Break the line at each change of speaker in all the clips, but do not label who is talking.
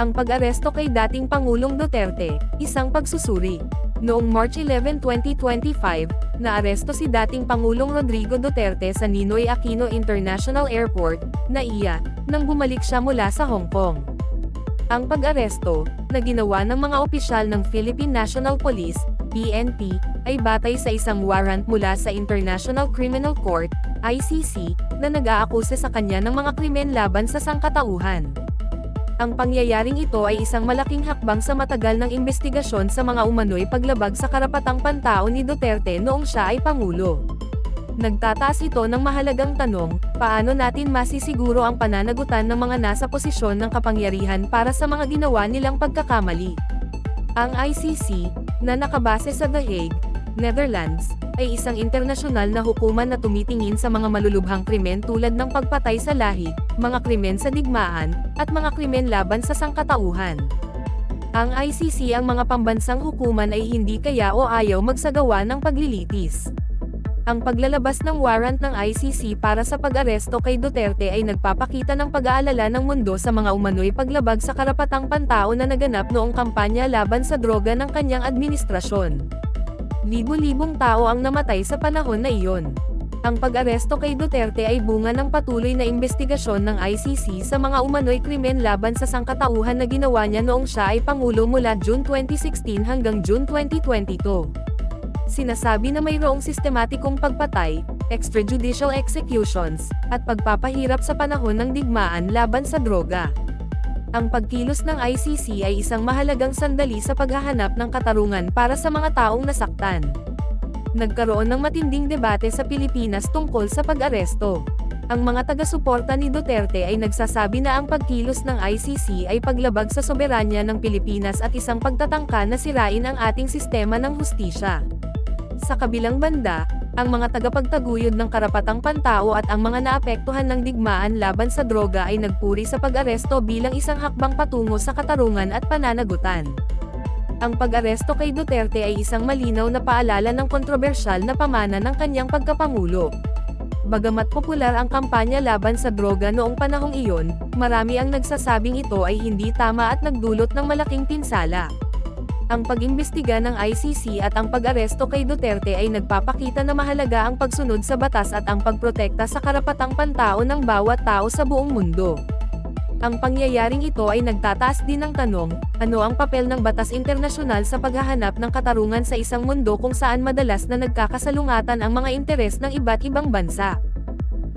Ang pag-aresto kay dating Pangulong Duterte, isang pagsusuri. Noong March 11, 2025, naaresto si dating Pangulong Rodrigo Duterte sa Ninoy Aquino International Airport, NAIA, nang bumalik siya mula sa Hong Kong. Ang pag-aresto, na ginawa ng mga opisyal ng Philippine National Police, PNP, ay batay sa isang warrant mula sa International Criminal Court, ICC, na nag-aakusa sa kanya ng mga krimen laban sa sangkatauhan. Ang pangyayaring ito ay isang malaking hakbang sa matagal ng investigasyon sa mga umano'y paglabag sa karapatang pantao ni Duterte noong siya ay Pangulo. Nagtataas ito ng mahalagang tanong, paano natin masisiguro ang pananagutan ng mga nasa posisyon ng kapangyarihan para sa mga ginawa nilang pagkakamali? Ang ICC, na nakabase sa The Hague, Netherlands, ay isang internasyonal na hukuman na tumitingin sa mga malulubhang krimen tulad ng pagpatay sa lahi, mga krimen sa digmaan, at mga krimen laban sa sangkatauhan. Ang ICC ang mga pambansang hukuman ay hindi kaya o ayaw magsagawa ng paglilitis. Ang paglalabas ng warrant ng ICC para sa pag-aresto kay Duterte ay nagpapakita ng pag-aalala ng mundo sa mga umano'y paglabag sa karapatang pantao na naganap noong kampanya laban sa droga ng kanyang administrasyon. Libo-libong tao ang namatay sa panahon na iyon. Ang pag-aresto kay Duterte ay bunga ng patuloy na investigasyon ng ICC sa mga umano'y krimen laban sa sangkatauhan na ginawa niya noong siya ay Pangulo mula June 2016 hanggang June 2022. Sinasabi na mayroong sistematikong pagpatay, extrajudicial executions, at pagpapahirap sa panahon ng digmaan laban sa droga. Ang pagkilos ng ICC ay isang mahalagang sandali sa paghahanap ng katarungan para sa mga taong nasaktan. Nagkaroon ng matinding debate sa Pilipinas tungkol sa pag-aresto. Ang mga taga-suporta ni Duterte ay nagsasabi na ang pagkilos ng ICC ay paglabag sa soberanya ng Pilipinas at isang pagtatangka na sirain ang ating sistema ng hustisya. Sa kabilang banda, ang mga tagapagtaguyod ng karapatang pantao at ang mga naapektuhan ng digmaan laban sa droga ay nagpuri sa pag-aresto bilang isang hakbang patungo sa katarungan at pananagutan. Ang pag-aresto kay Duterte ay isang malinaw na paalala ng kontrobersyal na pamana ng kanyang pagkapangulo. Bagamat popular ang kampanya laban sa droga noong panahong iyon, marami ang nagsasabing ito ay hindi tama at nagdulot ng malaking pinsala. Ang pag-imbestiga ng ICC at ang pag-aresto kay Duterte ay nagpapakita na mahalaga ang pagsunod sa batas at ang pagprotekta sa karapatang pantao ng bawat tao sa buong mundo. Ang pangyayaring ito ay nagtataas din ng tanong, ano ang papel ng batas internasyonal sa paghahanap ng katarungan sa isang mundo kung saan madalas na nagkakasalungatan ang mga interes ng iba't ibang bansa.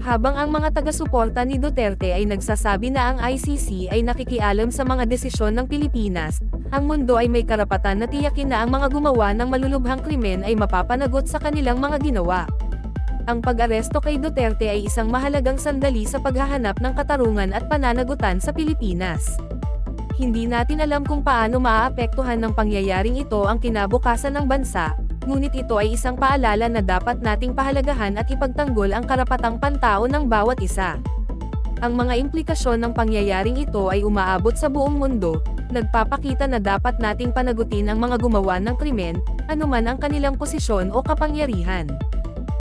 Habang ang mga taga-suporta ni Duterte ay nagsasabi na ang ICC ay nakikialam sa mga desisyon ng Pilipinas, ang mundo ay may karapatan na tiyakin na ang mga gumawa ng malulubhang krimen ay mapapanagot sa kanilang mga ginawa. Ang pag-aresto kay Duterte ay isang mahalagang sandali sa paghahanap ng katarungan at pananagutan sa Pilipinas. Hindi natin alam kung paano maaapektuhan ng pangyayaring ito ang kinabukasan ng bansa, ngunit ito ay isang paalala na dapat nating pahalagahan at ipagtanggol ang karapatang pantao ng bawat isa. Ang mga implikasyon ng pangyayaring ito ay umaabot sa buong mundo, nagpapakita na dapat nating panagutin ang mga gumawa ng krimen, anuman ang kanilang posisyon o kapangyarihan.